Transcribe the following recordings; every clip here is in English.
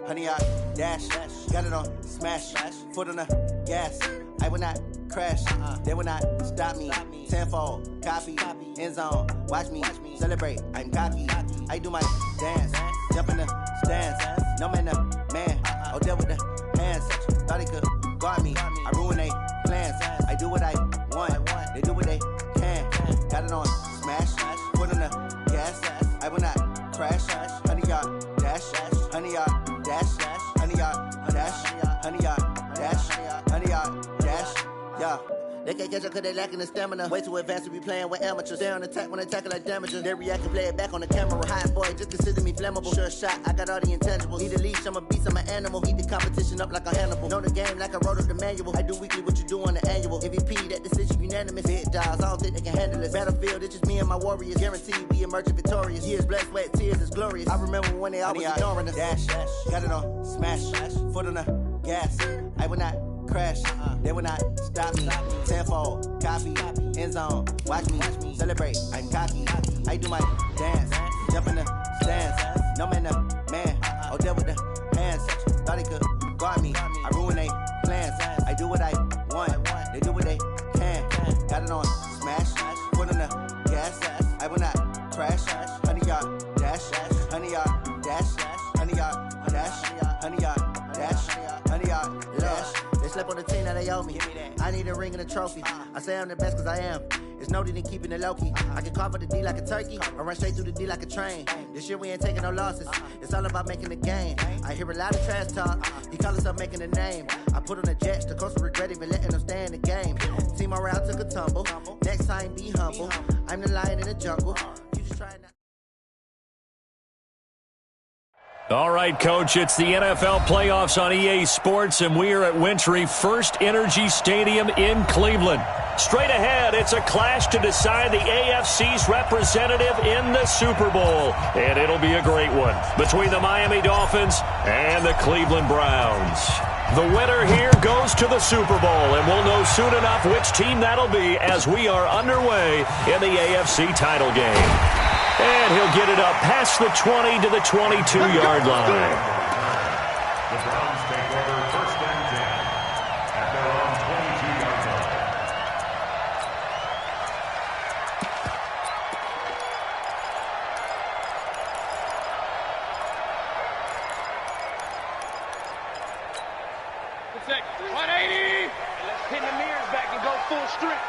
Honey, I dash, got it on smash, foot on the gas. I will not crash, they will not stop me. Tenfold, copy, end zone, watch me celebrate. I'm cocky, I do my dance, jump in the stands. No man, the man, oh, deal with the hands. Thought he could guard me, I ruin they plans. I do what I want, they do what they can. Got it on smash, foot on the gas. I will not crash, honey, y'all dash, honey, y'all dash, honey, y'all dash, honey, y'all dash, honey, y'all dash, yeah. They can't catch up cause they lacking the stamina. Way too advanced to be playing with amateurs. They on attack when they tackle like damagers. They react and play it back on the camera. Hot boy, just consider me flammable. Sure shot, I got all the intangibles. Need a leash, I'm a beast, I'm an animal. Heat the competition up like a Hannibal. Know the game like I wrote up the manual. I do weekly what you do on the annual. MVP, that decision unanimous. Big dogs, I don't think they can handle it. Battlefield, it's just me and my warriors. Guaranteed we emerging victorious. Years, blood, sweat, tears, it's glorious. I remember when they always ignoring us. Dash, got it on smash, foot on the gas. I will not crash, they will not stop me. Tenfold, copy, end zone, watch me celebrate. I'm cocky, I do my dance, jump in the stands. No man, the man, oh, deal with the hands. Thought he could guard me, I ruin they plans. I do what I want, they do what they can. Got it on smash, foot on the gas. I will not crash, honey, y'all dash, honey, y'all dash, honey, y'all dash, honey, y'all dash, honey, y'all dash. They slept on the team that they owe me. I need a ring and a trophy. I say I'm the best cause I am. It's no need in keeping it low-key. I can carve up the D like a turkey, or run straight through the D like a train. This year we ain't taking no losses. It's all about making the game. I hear a lot of trash talk. He call himself making a name. I put on the Jets. The coach will regret even letting them stay in the game. Team around took a tumble. Next time be humble. I'm the lion in the jungle. You just try not. All right, Coach, it's the NFL playoffs on EA Sports, and we are at Wintry First Energy Stadium in Cleveland. Straight ahead, it's a clash to decide the AFC's representative in the Super Bowl, and it'll be a great one between the Miami Dolphins and the Cleveland Browns. The winner here goes to the Super Bowl, and we'll know soon enough which team that'll be as we are underway in the AFC title game. And he'll get it up past the 20 to the 22-yard line. The Browns take over first and 10 at their own 22-yard line. Protect. 180. Let's pin the mirrors back and go full strength.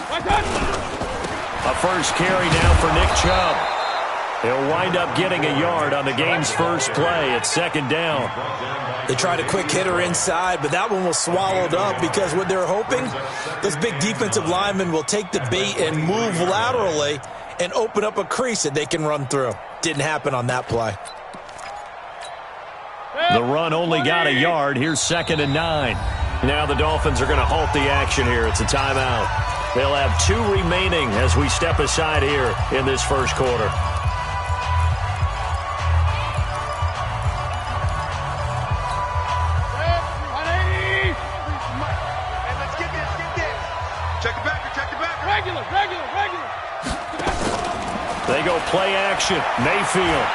One touch. A first carry now for Nick Chubb. He'll wind up getting a yard on the game's first play. It's second down. They tried a quick hitter inside, but that one was swallowed up because what they're hoping, those big defensive linemen will take the bait and move laterally and open up a crease that they can run through. Didn't happen on that play. The run only got a yard. Here's 2nd and 9. Now the Dolphins are going to halt the action here. It's a timeout. They'll have 2 remaining as we step aside here in this first quarter. Check the back. Regular. They go play action. Mayfield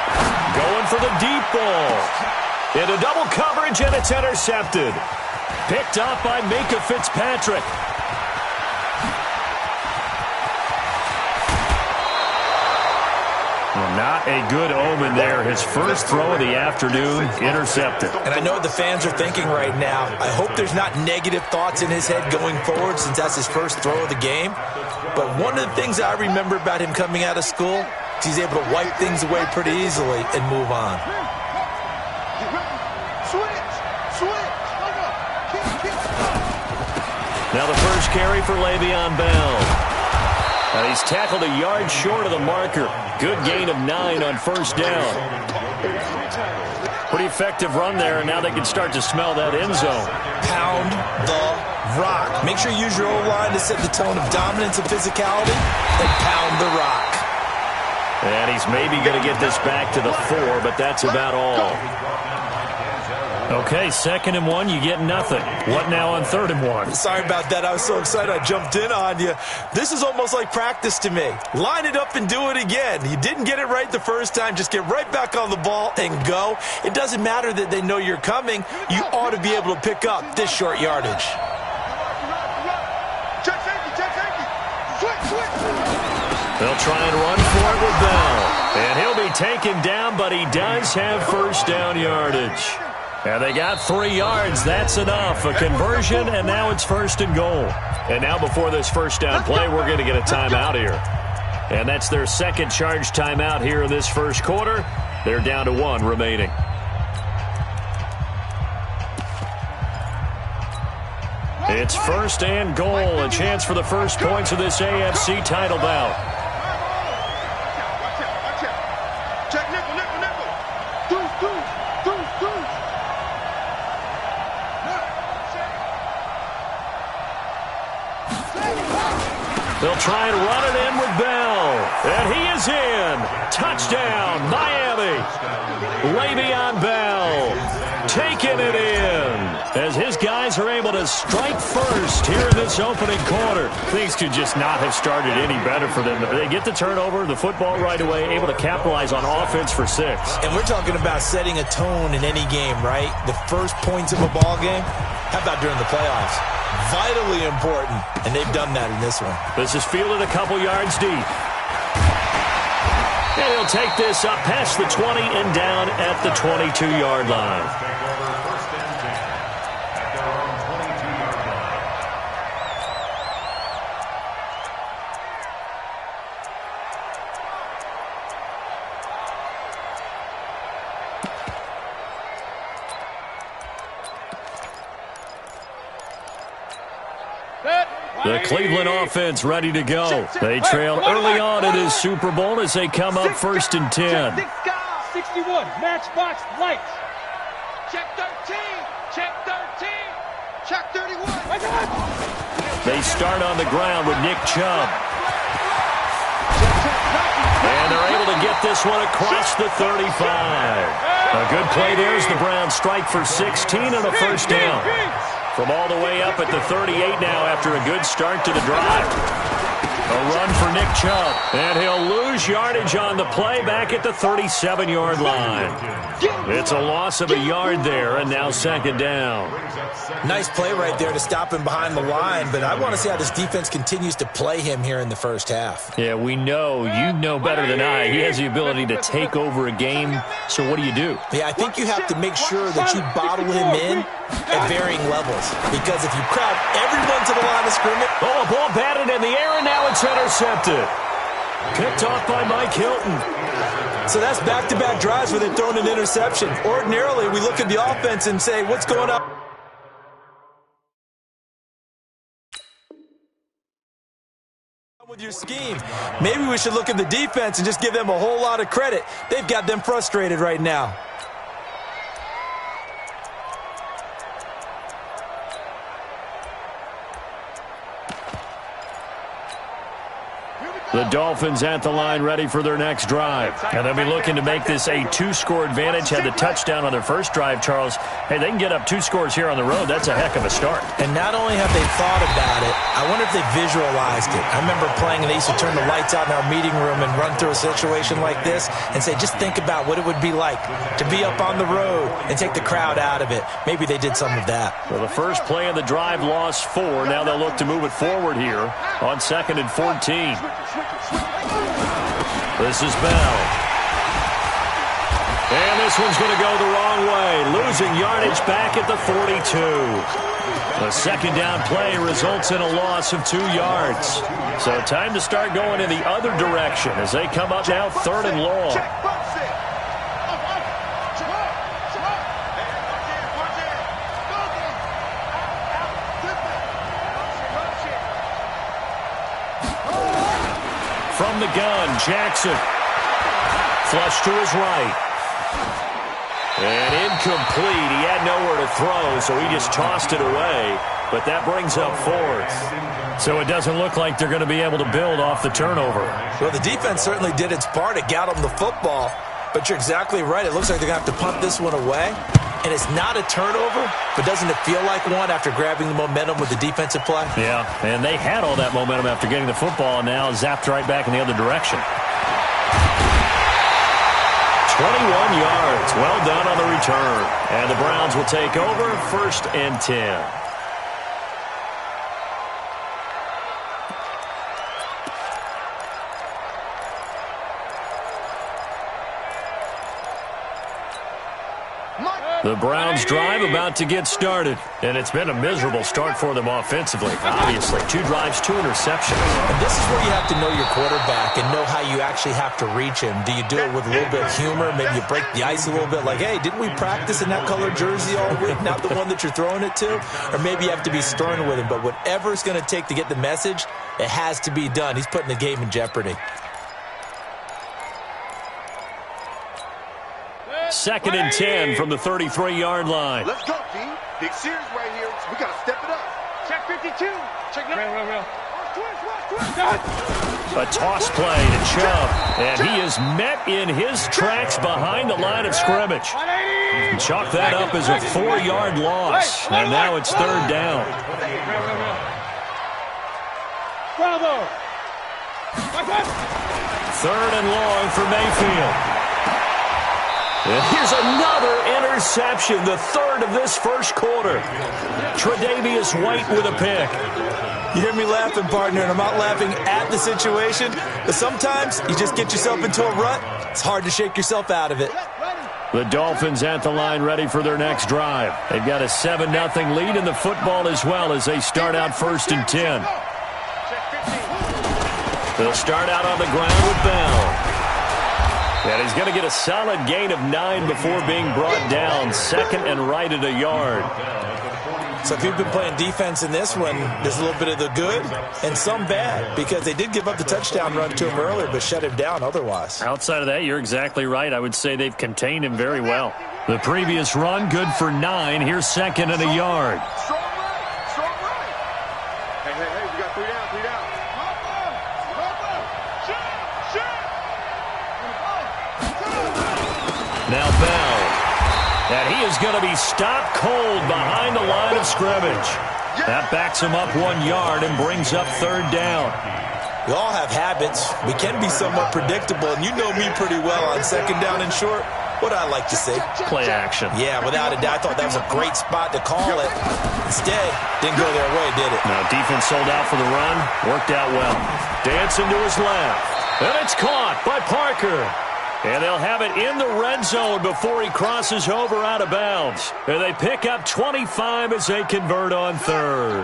going for the deep ball. Into double coverage, and it's intercepted. Picked up by Minka Fitzpatrick. Well, not a good omen there. His first throw of the afternoon, intercepted. And I know what the fans are thinking right now. I hope there's not negative thoughts in his head going forward since that's his first throw of the game. But one of the things I remember about him coming out of school is he's able to wipe things away pretty easily and move on. Now the first carry for Le'Veon Bell. And he's tackled a yard short of the marker. Good gain of 9 on first down. Pretty effective run there, and now they can start to smell that end zone. Pound the rock. Make sure you use your O-line to set the tone of dominance and physicality, and pound the rock. And he's maybe going to get this back to the 4, but that's about all. Okay, 2nd and 1, you get nothing. What now on 3rd and 1? Sorry about that. I was so excited I jumped in on you. This is almost like practice to me. Line it up and do it again. You didn't get it right the first time. Just get right back on the ball and go. It doesn't matter that they know you're coming. You ought to be able to pick up this short yardage. They'll try and run for it with Bell. And he'll be taken down, but he does have first down yardage. And they got 3 yards. That's enough. A conversion, and now it's 1st and goal. And now before this first down play, we're going to get a timeout here. And that's their 2nd charge timeout here in this first quarter. They're down to 1 remaining. It's 1st and goal. A chance for the first points of this AFC title bout. They'll try and run it in with Bell. And he is in. Touchdown, Miami. Le'Veon Bell taking it in. As his guys are able to strike first here in this opening quarter. Things could just not have started any better for them. They get the turnover, the football right away, able to capitalize on offense for 6. And we're talking about setting a tone in any game, right? The first points of a ball game. How about during the playoffs? Vitally important, and they've done that in this one. This is fielded a couple yards deep. And he'll take this up past the 20 and down at the 22-yard line. The Cleveland offense ready to go. They trail early on in this Super Bowl as they come up 1st and 10. 61, matchbox lights. Check 13, check 13, check 31. They start on the ground with Nick Chubb. And they're able to get this one across the 35. A good play there as the Browns strike for 16 and a first down. From all the way up at the 38 now after a good start to the drive. A run for Nick Chubb. And he'll lose yardage on the play back at the 37-yard line. It's a loss of a yard there, and now 2nd down. Nice play right there to stop him behind the line, but I want to see how this defense continues to play him here in the first half. Yeah, we know. You know better than I. He has the ability to take over a game, so what do you do? Yeah, I think you have to make sure that you bottle him in at varying levels, because if you crowd everyone to the line of scrimmage... Oh, a ball batted in the air, and now it's intercepted. Picked off by Mike Hilton. So that's back-to-back drives where they're throwing an interception. Ordinarily, we look at the offense and say, what's going on with your scheme? Maybe we should look at the defense and just give them a whole lot of credit. They've got them frustrated right now. The Dolphins at the line ready for their next drive. And they'll be looking to make this a 2-score advantage. Had the touchdown on their first drive, Charles. Hey, they can get up 2 scores here on the road. That's a heck of a start. And not only have they thought about it, I wonder if they visualized it. I remember playing and they used to turn the lights out in our meeting room and run through a situation like this and say, just think about what it would be like to be up on the road and take the crowd out of it. Maybe they did some of that. Well, the first play of the drive lost 4. Now they'll look to move it forward here on 2nd and 14. This is Bell. And this one's going to go the wrong way. Losing yardage back at the 42. The 2nd down play results in a loss of 2 yards. So time to start going in the other direction as they come up now 3rd and long. From the gun, Jackson. Flush to his right. And incomplete. He had nowhere to throw, so he just tossed it away. But that brings up 4th. So it doesn't look like they're going to be able to build off the turnover. Well, the defense certainly did its part. It got them the football. But you're exactly right. It looks like they're going to have to punt this one away. and it's not a turnover, but doesn't it feel like one after grabbing the momentum with the defensive play? Yeah, and they had all that momentum after getting the football, and now zapped right back in the other direction. 21 yards. Well done on the return. And the Browns will take over 1st and 10. The Browns drive about to get started, and it's been a miserable start for them offensively. Obviously, 2 drives, 2 interceptions. And this is where you have to know your quarterback and know how you actually have to reach him. Do you do it with a little bit of humor? Maybe you break the ice a little bit like, hey, didn't we practice in that colored jersey all week, not the one that you're throwing it to? Or maybe you have to be stern with him, but whatever it's going to take to get the message, it has to be done. He's putting the game in jeopardy. 2nd and 10 from the 33-yard line. Let's go, D. Big series right here. We got to step it up. Check 52. Check now. Real. A toss play to Chubb, and he is met in his tracks behind the line of scrimmage. Chalk that up as a 4-yard loss, and now it's 3rd down. Bravo. 3rd and long for Mayfield. And here's another interception, the 3rd of this first quarter. Tre'Davious White with a pick. You hear me laughing, partner, and I'm not laughing at the situation, but sometimes you just get yourself into a rut. It's hard to shake yourself out of it. The Dolphins at the line ready for their next drive. They've got a 7-0 lead in the football as well as they start out 1st and 10. They'll start out on the ground with Bell. And he's going to get a solid gain of 9 before being brought down. 2nd and right at a yard. So if you've been playing defense in this one, there's a little bit of the good and some bad, because they did give up the touchdown run to him earlier but shut him down otherwise. Outside of that, you're exactly right. I would say they've contained him very well. The previous run, good for 9. Here's 2nd and a yard. Strong right. Hey, we got 3 down. Now Bell. And he is going to be stopped cold behind the line of scrimmage. That backs him up 1 yard and brings up 3rd down. We all have habits. We can be somewhat predictable, and you know me pretty well on 2nd down and short. What I like to say? Play action. Yeah, without a doubt, I thought that was a great spot to call it. Instead, didn't go their way, did it? Now defense sold out for the run. Worked out well. Dancing to his left. And it's caught by Parker. And they'll have it in the red zone before he crosses over out of bounds. And they pick up 25 as they convert on 3rd.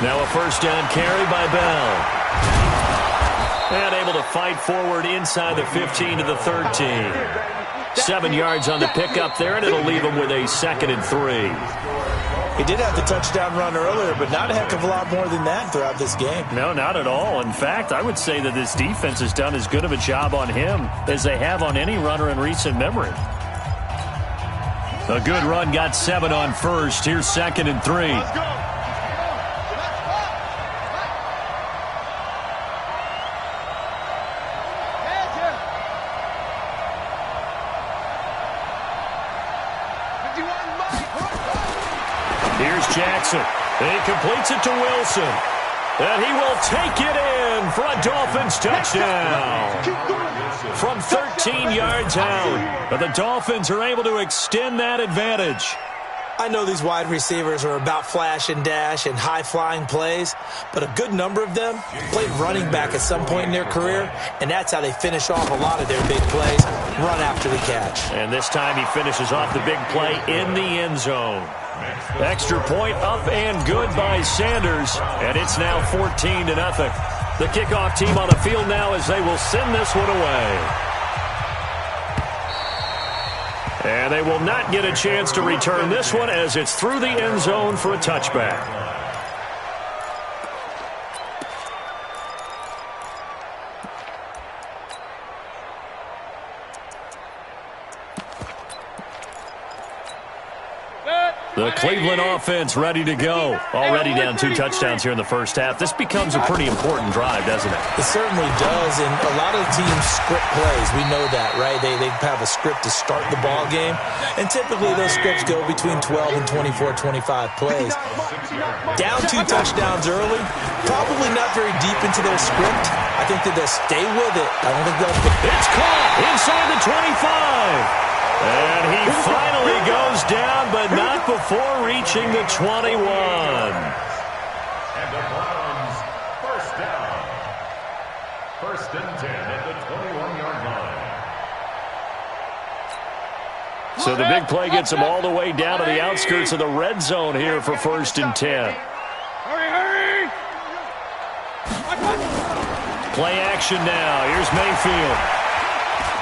Now a 1st down carry by Bell. And able to fight forward inside the 15 to the 13. 7 yards on the pickup there, and it'll leave him with a 2nd and 3. He did have the touchdown run earlier, but not a heck of a lot more than that throughout this game. No, not at all. In fact, I would say that this defense has done as good of a job on him as they have on any runner in recent memory. A good run got 7 on 1st. Here's 2nd and 3. Let's go. Here's Jackson. And he completes it to Wilson. And he will take it in for a Dolphins touchdown. From 13 yards out. But the Dolphins are able to extend that advantage. I know these wide receivers are about flash and dash and high-flying plays, but a good number of them played running back at some point in their career, and that's how they finish off a lot of their big plays, run after the catch. And this time he finishes off the big play in the end zone. Extra point up and good by Sanders, and it's now 14-0. The kickoff team on the field now as they will send this one away. And they will not get a chance to return this one as it's through the end zone for a touchback. The Cleveland offense ready to go. Already down 2 touchdowns here in the first half. This becomes a pretty important drive, doesn't it? It certainly does, and a lot of the teams script plays. We know that, right? They have a script to start the ball game, and typically those scripts go between 12 and 24, 25 plays. Down 2 touchdowns early, probably not very deep into their script. I think that they'll stay with it. I don't think they'll... It's caught inside the 25. And he finally goes down, but not before reaching the 21. And the Browns, first down. 1st and 10 at the 21-yard line. So the big play gets him all the way down to the outskirts of the red zone here for 1st and 10. Hurry! Play action now. Here's Mayfield.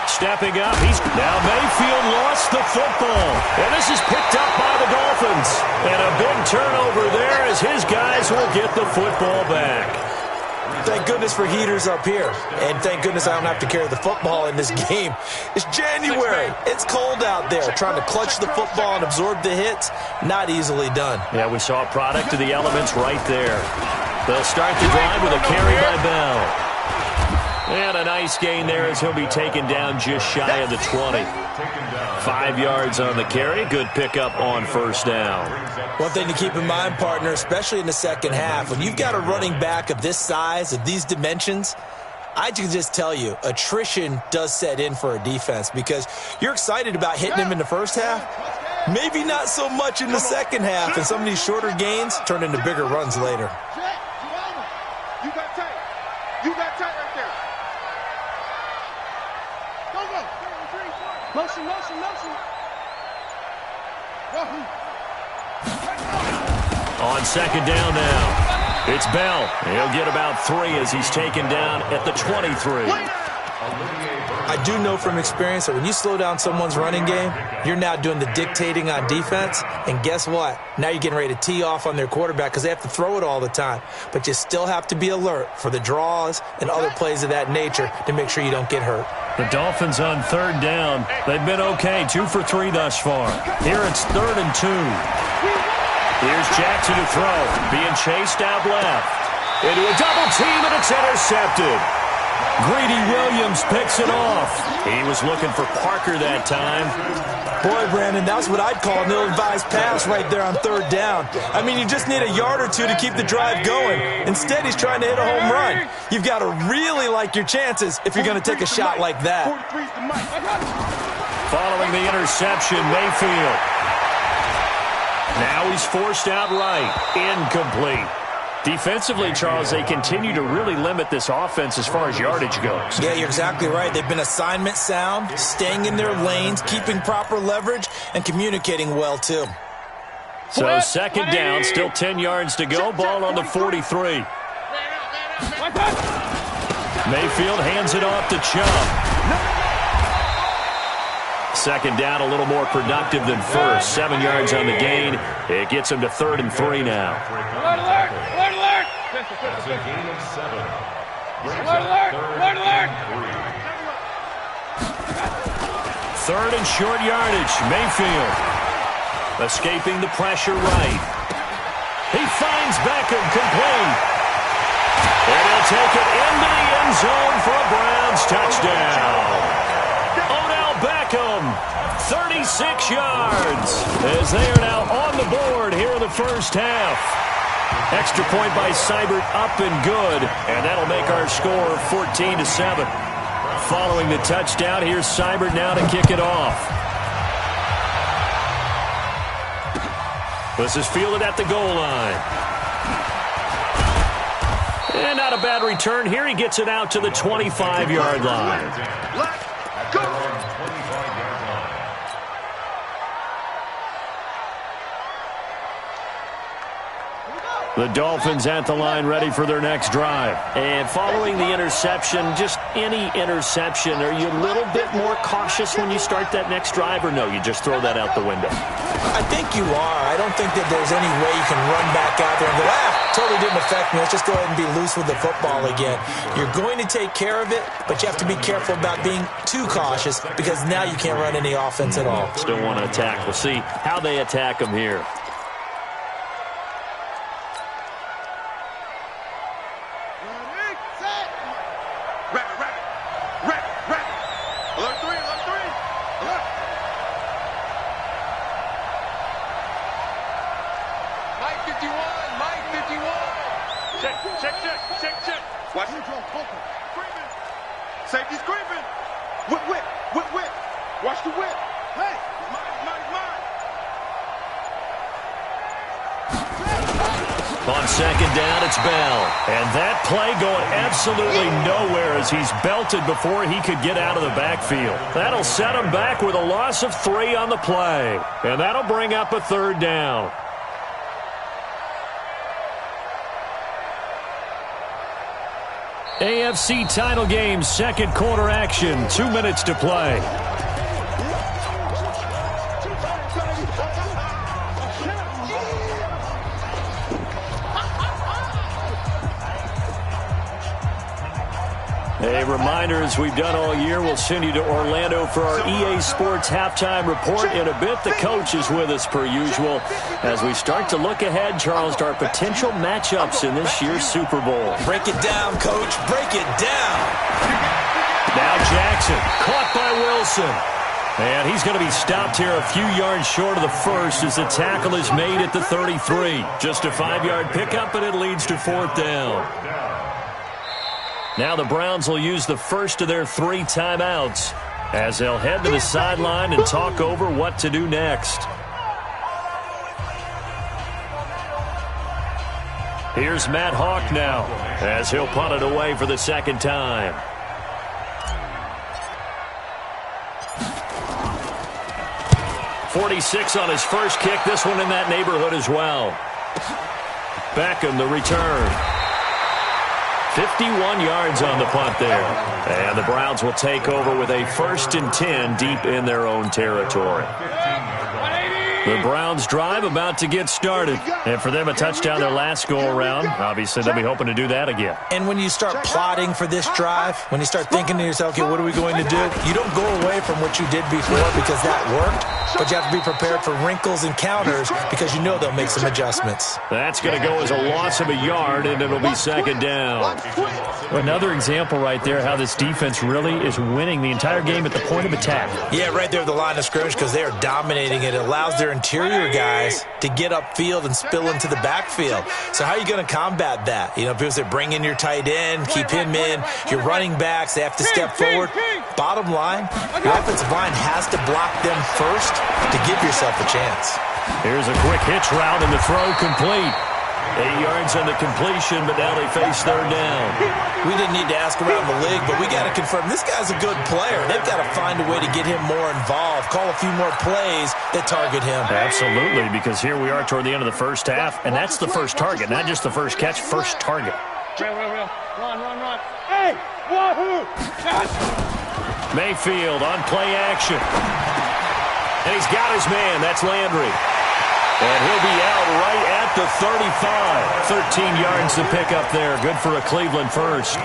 Stepping up, now Mayfield lost the football. And this is picked up by the Dolphins. And a big turnover there as his guys will get the football back. Thank goodness for heaters up here. And thank goodness I don't have to carry the football in this game. It's January. It's cold out there. Trying to clutch the football and absorb the hits, not easily done. Yeah, we saw a product of the elements right there. They'll start the drive with a carry by Bell. And a nice gain there as he'll be taken down just shy of the 20. 5 yards on the carry. Good pickup on 1st down. One thing to keep in mind, partner, especially in the second half, when you've got a running back of this size, of these dimensions, I can just tell you, attrition does set in for a defense because you're excited about hitting him in the first half. Maybe not so much in the second half, and some of these shorter gains turn into bigger runs later. You got tight. You got tight right there. Go. Motion. On 2nd down now, it's Bell. He'll get about 3 as he's taken down at the 23. I do know from experience that when you slow down someone's running game, you're now doing the dictating on defense. And guess what? Now you're getting ready to tee off on their quarterback because they have to throw it all the time. But you still have to be alert for the draws and other plays of that nature to make sure you don't get hurt. The Dolphins on 3rd down. They've been okay, 2 for 3 thus far. Here it's 3rd and 2. Here's Jackson to throw, being chased out left. Into a double team, and it's intercepted. Greedy Williams picks it off. He was looking for Parker that time. Boy, Brandon, that's what I'd call an ill-advised pass right there on 3rd down. I mean, you just need a yard or 2 to keep the drive going. Instead, he's trying to hit a home run. You've got to really like your chances if you're going to take a shot like that. Following the interception, Mayfield. Now he's forced out right. Incomplete. Defensively, Charles, they continue to really limit this offense as far as yardage goes. Yeah, you're exactly right. They've been assignment sound, staying in their lanes, keeping proper leverage, and communicating well, too. So 2nd down, still 10 yards to go. Ball on the 43. Mayfield hands it off to Chubb. 2nd down, a little more productive than 1st. 7 yards on the gain. It gets him to 3rd and 3 now. Alert! That's a gain of 7. Alert! 3rd and short yardage. Mayfield escaping the pressure right. He finds Beckham complete. And he'll take it into the end zone for a Browns touchdown. Odell Beckham, 36 yards, as they are now on the board here in the first half. Extra point by Seibert, up and good, and that'll make our score 14-7. Following the touchdown, here's Seibert now to kick it off. This is fielded at the goal line. And not a bad return here. He gets it out to the 25-yard line. Let's go! 25-yard line. The Dolphins at the line ready for their next drive. And following the interception, just any interception, are you a little bit more cautious when you start that next drive, or no, you just throw that out the window? I think you are. I don't think that there's any way you can run back out there and go, totally didn't affect me. Let's just go ahead and be loose with the football again. You're going to take care of it, but you have to be careful about being too cautious because now you can't run any offense at all. Still want to attack. We'll see how they attack them here. Check. Watch it. Safety's creeping. Whip. Watch the whip. Hey, mine. On second down, it's Bell. And that play going absolutely nowhere as he's belted before he could get out of the backfield. That'll set him back with a loss of 3 on the play. And that'll bring up a third down. AFC title game, second quarter action. 2 minutes to play. A reminder, as we've done all year, we'll send you to Orlando for our EA Sports halftime report. In a bit, the coach is with us per usual as we start to look ahead, Charles, to our potential matchups in this year's Super Bowl. Break it down, Coach. Break it down. Now Jackson, caught by Wilson. And he's going to be stopped here a few yards short of the first as the tackle is made at the 33. Just a 5-yard pickup, and it leads to 4th down. Now the Browns will use the first of their 3 timeouts as they'll head to the sideline and talk over what to do next. Here's Matt Hawk now as he'll punt it away for the second time. .46 on his first kick. This one in that neighborhood as well. Beckham, the return. 51 yards on the punt there. And the Browns will take over with a 1st and 10 deep in their own territory. The Browns drive about to get started. And for them, a touchdown their last go-around. Obviously, they'll be hoping to do that again. And when you start plotting for this drive, when you start thinking to yourself, okay, what are we going to do? You don't go away from what you did before because that worked. But you have to be prepared for wrinkles and counters because you know they'll make some adjustments. That's going to go as a loss of a yard, and it'll be second down. Another example right there how this defense really is winning the entire game at the point of attack. Yeah, right there at the line of scrimmage because they are dominating it. It allows their interior guys to get upfield and spill into the backfield. So how are you going to combat that? You know, people say bring in your tight end, keep him in. Your running backs, they have to step forward. Bottom line, your offensive line has to block them first to give yourself a chance. Here's a quick hitch route and the throw complete. 8 yards on the completion, but now they face third down. We didn't need to ask around the league, but we got to confirm this guy's a good player. They've got to find a way to get him more involved, call a few more plays that target him. Absolutely, because here we are toward the end of the first half, and that's the first target, not just the first catch, first target. Run. Hey, wahoo! Mayfield on play action. And he's got his man. That's Landry. And he'll be out right at the 35. 13 yards to pick up there. Good for a Cleveland first.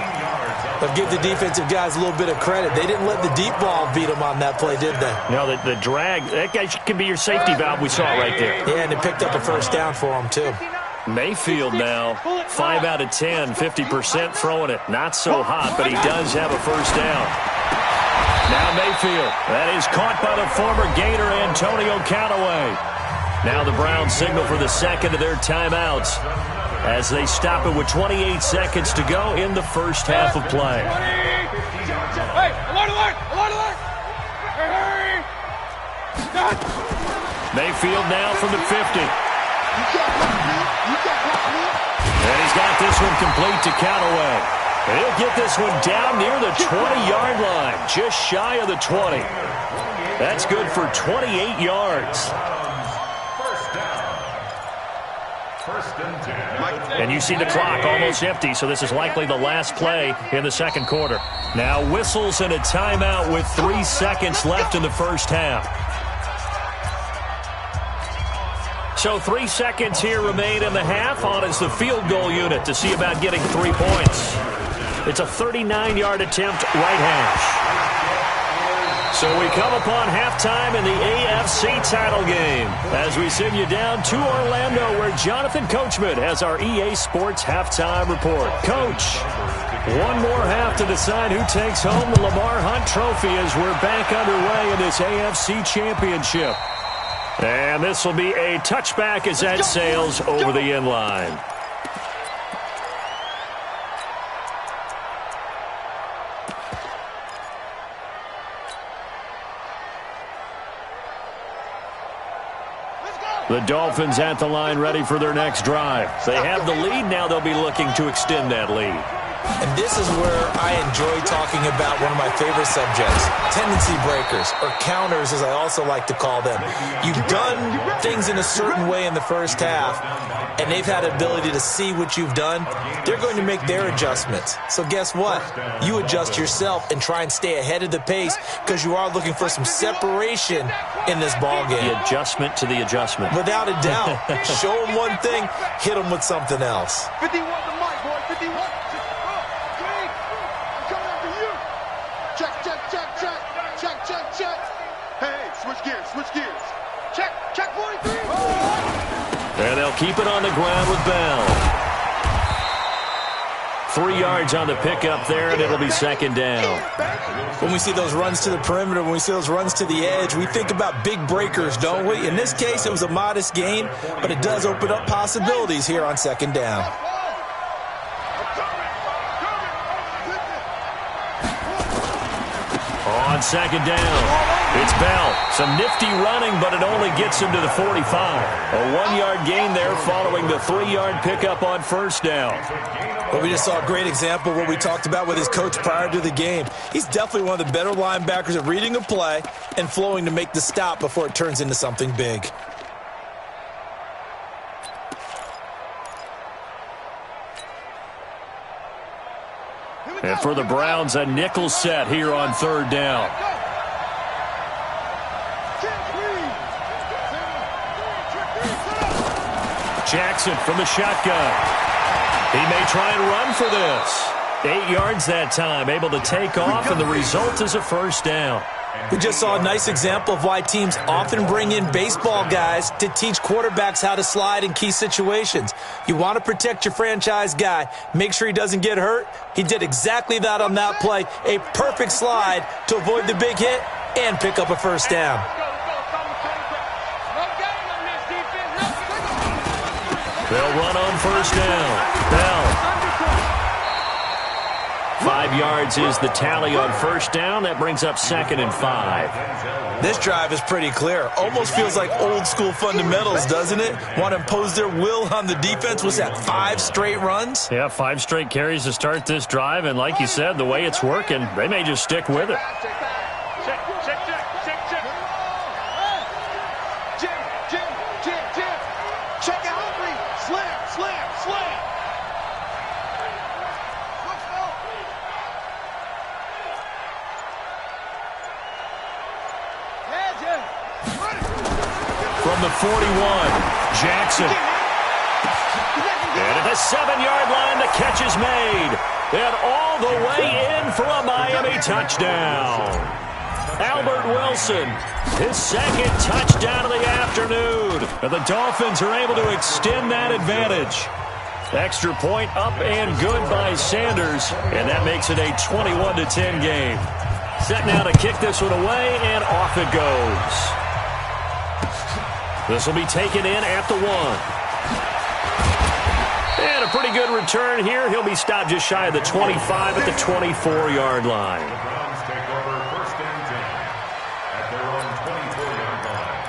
But give the defensive guys a little bit of credit. They didn't let the deep ball beat them on that play, did they? No, the drag, that guy can be your safety valve. We saw it right there. Yeah, and they picked up a first down for him, too. Mayfield now, 5 out of 10, 50% throwing it. Not so hot, but he does have a first down. Now Mayfield. That is caught by the former Gator Antonio Callaway. Now the Browns signal for the second of their timeouts as they stop it with 28 seconds to go in the first half of play. Hey, alert! Hurry! Mayfield now from the 50. And he's got this one complete to Callaway. And he'll get this one down near the 20-yard line, just shy of the 20. That's good for 28 yards. First and 10. And you see the clock almost empty, so this is likely the last play in the second quarter. Now whistles and a timeout with 3 seconds left in the first half. So 3 seconds here remain in the half. On is the field goal unit to see about getting 3 points. It's a 39-yard attempt right hash. So we come upon halftime in the AFC title game as we send you down to Orlando where Jonathan Coachman has our EA Sports halftime report. Coach, one more half to decide who takes home the Lamar Hunt Trophy as we're back underway in this AFC Championship. And this will be a touchback as that sails over the end line. The Dolphins at the line ready for their next drive. They have the lead. Now they'll be looking to extend that lead. And this is where I enjoy talking about one of my favorite subjects, tendency breakers, or counters as I also like to call them. You've done things in a certain way in the first half, and they've had the ability to see what you've done. They're going to make their adjustments. So guess what? You adjust yourself and try and stay ahead of the pace because you are looking for some separation in this ball game. The adjustment to the adjustment. Without a doubt. Show them one thing, hit them with something else. 51 the mic, boy. 51. Check. Hey, switch gears. Check 43. And they'll keep it on the ground with Bell. 3 yards on the pickup there, and it'll be second down. When we see those runs to the perimeter, when we see those runs to the edge, we think about big breakers, don't we? In this case, it was a modest gain, but it does open up possibilities here on second down. On second down, it's Bell. Some nifty running, but it only gets him to the 45. A 1-yard gain there following the 3-yard pickup on first down. Well, we just saw a great example of what we talked about with his coach prior to the game. He's definitely one of the better linebackers at reading a play and flowing to make the stop before it turns into something big. And for the Browns, a nickel set here on third down. Jackson from the shotgun. He may try and run for this. 8 yards that time, able to take off, and the result is a first down. We just saw a nice example of why teams often bring in baseball guys to teach quarterbacks how to slide in key situations. You want to protect your franchise guy. Make sure he doesn't get hurt. He did exactly that on that play. A perfect slide to avoid the big hit and pick up a first down. They'll run on first down. Bell. 5 yards is the tally on first down. That brings up 2nd and 5. This drive is pretty clear. Almost feels like old school fundamentals, doesn't it? Want to impose their will on the defense. Was that 5 straight runs? Yeah, 5 straight carries to start this drive. And like you said, the way it's working, they may just stick with it. Check out 3. Slam. From the 41, Jackson. And at the 7-yard line, the catch is made. And all the way in for a Miami touchdown. Albert Wilson, his 2nd touchdown of the afternoon. And the Dolphins are able to extend that advantage. Extra point up and good by Sanders. And that makes it a 21-10 game. Set now to kick this one away, and off it goes. This will be taken in at the 1. And a pretty good return here. He'll be stopped just shy of the 25 at the 24-yard line. The Browns take over 1st and 10 at their own 24-yard line.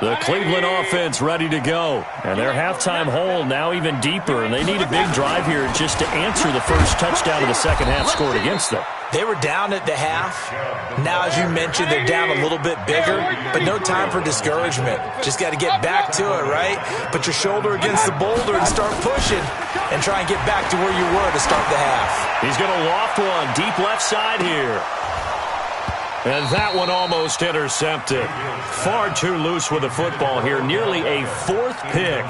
The Cleveland offense ready to go. And their halftime hole now even deeper. And they need a big drive here just to answer the first touchdown of the second half scored against them. They were down at the half. Now, as you mentioned, they're down a little bit bigger, but no time for discouragement. Just got to get back to it, right? Put your shoulder against the boulder and start pushing and try and get back to where you were to start the half. He's going to loft one deep left side here. And that one almost intercepted. Far too loose with the football here. Nearly a 4th pick.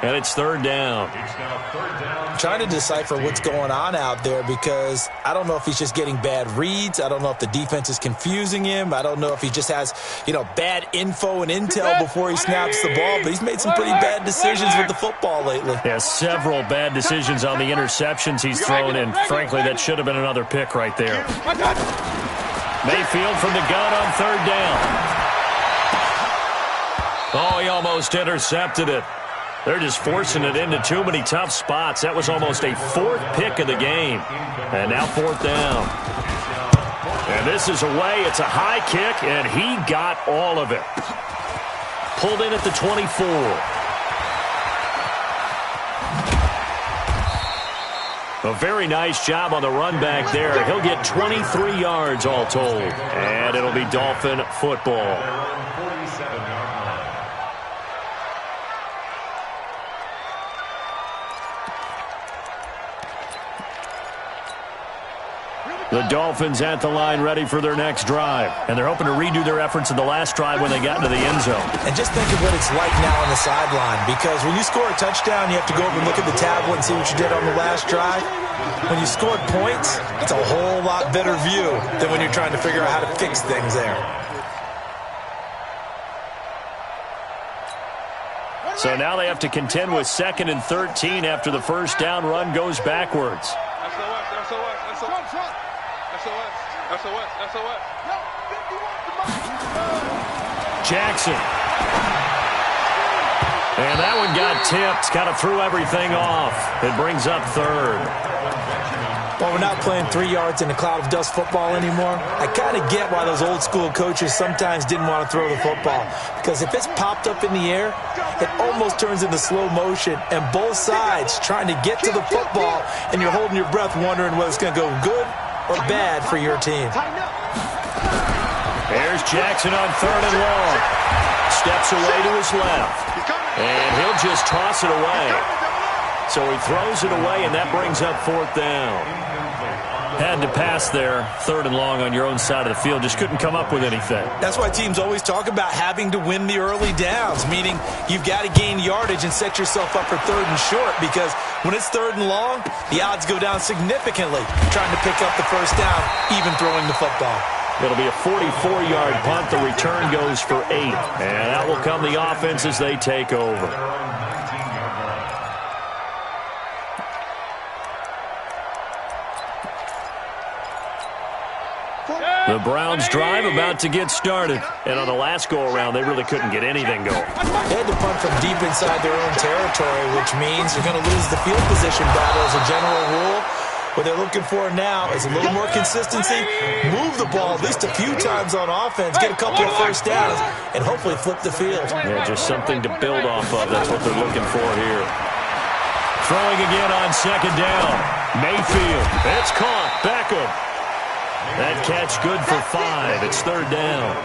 And it's 3rd down. I'm trying to decipher what's going on out there because I don't know if he's just getting bad reads. I don't know if the defense is confusing him. I don't know if he just has, bad info and intel before he snaps the ball. But he's made some pretty bad decisions with the football lately. Yeah, several bad decisions on the interceptions he's thrown. And frankly, that should have been another pick right there. Mayfield from the gun on 3rd down. Oh, he almost intercepted it. They're just forcing it into too many tough spots. That was almost a 4th pick of the game. And now 4th down. And this is away. It's a high kick, and he got all of it. Pulled in at the 24. A very nice job on the run back there. He'll get 23 yards all told. And it'll be Dolphin football. The Dolphins at the line ready for their next drive. And they're hoping to redo their efforts in the last drive when they got into the end zone. And just think of what it's like now on the sideline. Because when you score a touchdown, you have to go over and look at the tablet and see what you did on the last drive. When you scored points, it's a whole lot better view than when you're trying to figure out how to fix things there. So now they have to contend with 2nd and 13 after the first down run goes backwards. Jackson. And that one got tipped. Kind of threw everything off. It brings up 3rd. Well, we're not playing 3 yards in a cloud of dust football anymore. I kind of get why those old school coaches sometimes didn't want to throw the football. Because if it's popped up in the air, it almost turns into slow motion. And both sides trying to get to the football, and you're holding your breath wondering whether it's going to go good or bad for your team. There's Jackson on 3rd and long. Steps away to his left. And he'll just toss it away. So he throws it away, and that brings up 4th down. Had to pass there, 3rd and long on your own side of the field. Just couldn't come up with anything. That's why teams always talk about having to win the early downs, meaning you've got to gain yardage and set yourself up for 3rd and short, because when it's 3rd and long, the odds go down significantly trying to pick up the first down, even throwing the football. It'll be a 44-yard punt. The return goes for 8. And that will come the offense as they take over. The Browns drive about to get started. And on the last go-around, they really couldn't get anything going. They had to punt from deep inside their own territory, which means you're going to lose the field position battle as a general rule. What they're looking for now is a little more consistency, move the ball at least a few times on offense, get a couple of first downs, and hopefully flip the field. Yeah, just something to build off of. That's what they're looking for here. Throwing again on 2nd down. Mayfield. It's caught. Beckham. That catch good for 5. It's 3rd down.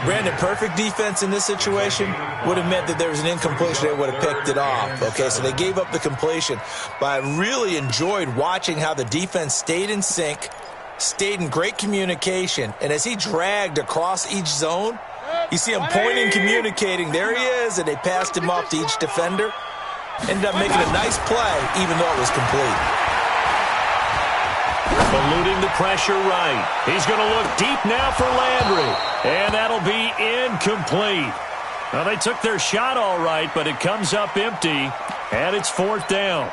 Brandon, perfect defense in this situation would have meant that there was an incompletion. They would have picked it off. Okay, so they gave up the completion. But I really enjoyed watching how the defense stayed in sync, stayed in great communication, and as he dragged across each zone, you see him pointing, communicating. There he is, and they passed him off to each defender. Ended up making a nice play, even though it was complete. Eluding the pressure right. He's going to look deep now for Landry. And that'll be incomplete. Now, they took their shot all right, but it comes up empty. And it's 4th down.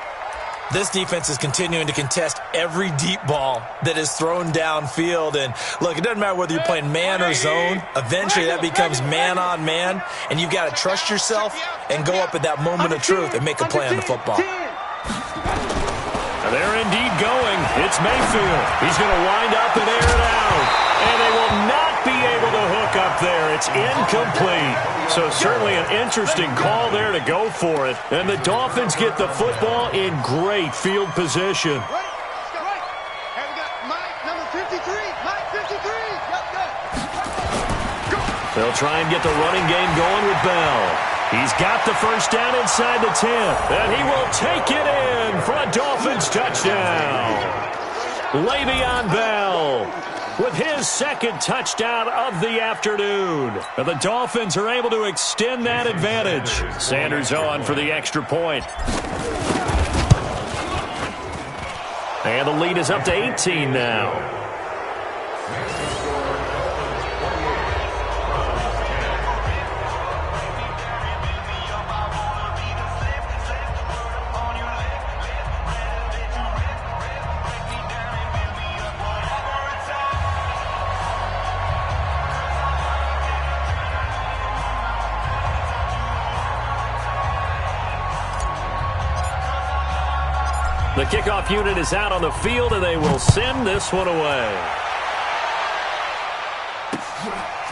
This defense is continuing to contest every deep ball that is thrown downfield. And, look, it doesn't matter whether you're playing man or zone. Eventually, that becomes man-on-man. And you've got to trust yourself and go up at that moment of truth and make a play on the football. They're indeed going. It's Mayfield. He's going to wind up and air it out. And they will not be able to hook up there. It's incomplete. So certainly an interesting call there to go for it. And the Dolphins get the football in great field position. They'll try and get the running game going with Bell. He's got the first down inside the 10. And he will take it in for a Dolphins touchdown. Le'Veon Bell with his 2nd touchdown of the afternoon. And the Dolphins are able to extend that advantage. Sanders on for the extra point. And the lead is up to 18 now. The kickoff unit is out on the field, and they will send this one away.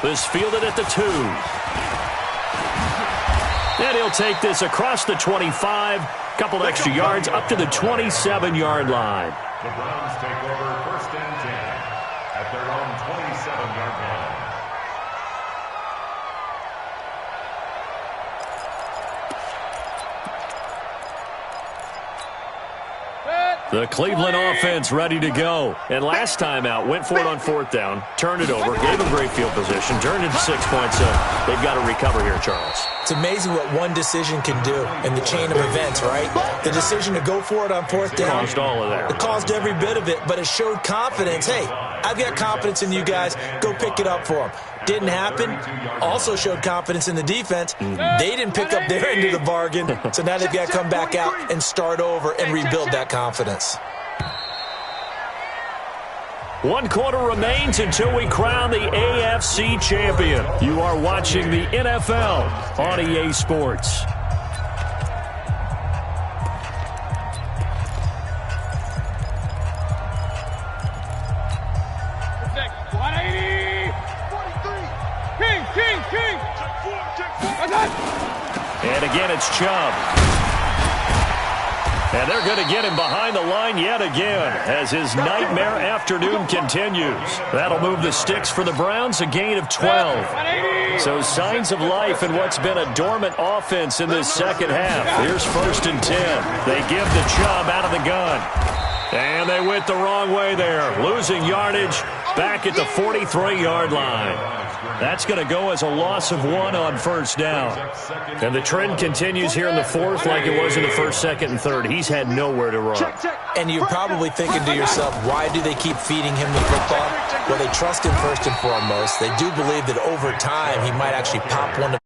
This fielded at the 2. And he'll take this across the 25. Couple extra yards up to the 27-yard line. The Browns take over 1st and 10 at their own 27-yard line. The Cleveland offense ready to go. And last time out, went for it on 4th down, turned it over, gave a great field position, turned into 6 points. So they've got to recover here, Charles. It's amazing what one decision can do in the chain of events, right? The decision to go for it on 4th down. Caused all of that. It caused every bit of it, but it showed confidence. Hey, I've got confidence in you guys. Go pick it up for them. Didn't happen. Also showed confidence in the defense. They didn't pick up their end of the bargain, so now they've got to come back out and start over and rebuild that confidence. 1 quarter remains until we crown the AFC champion. You are watching the NFL on EA Sports. And again, it's Chubb. And they're going to get him behind the line yet again as his nightmare afternoon continues. That'll move the sticks for the Browns, a gain of 12. So signs of life in what's been a dormant offense in this second half. Here's 1st and 10. They give the Chubb out of the gun. And they went the wrong way there, losing yardage back at the 43-yard line. That's going to go as a loss of 1 on 1st down. And the trend continues here in the 4th like it was in the 1st, 2nd, and 3rd. He's had nowhere to run. And you're probably thinking to yourself, why do they keep feeding him the football? Well, they trust him first and foremost. They do believe that over time he might actually pop one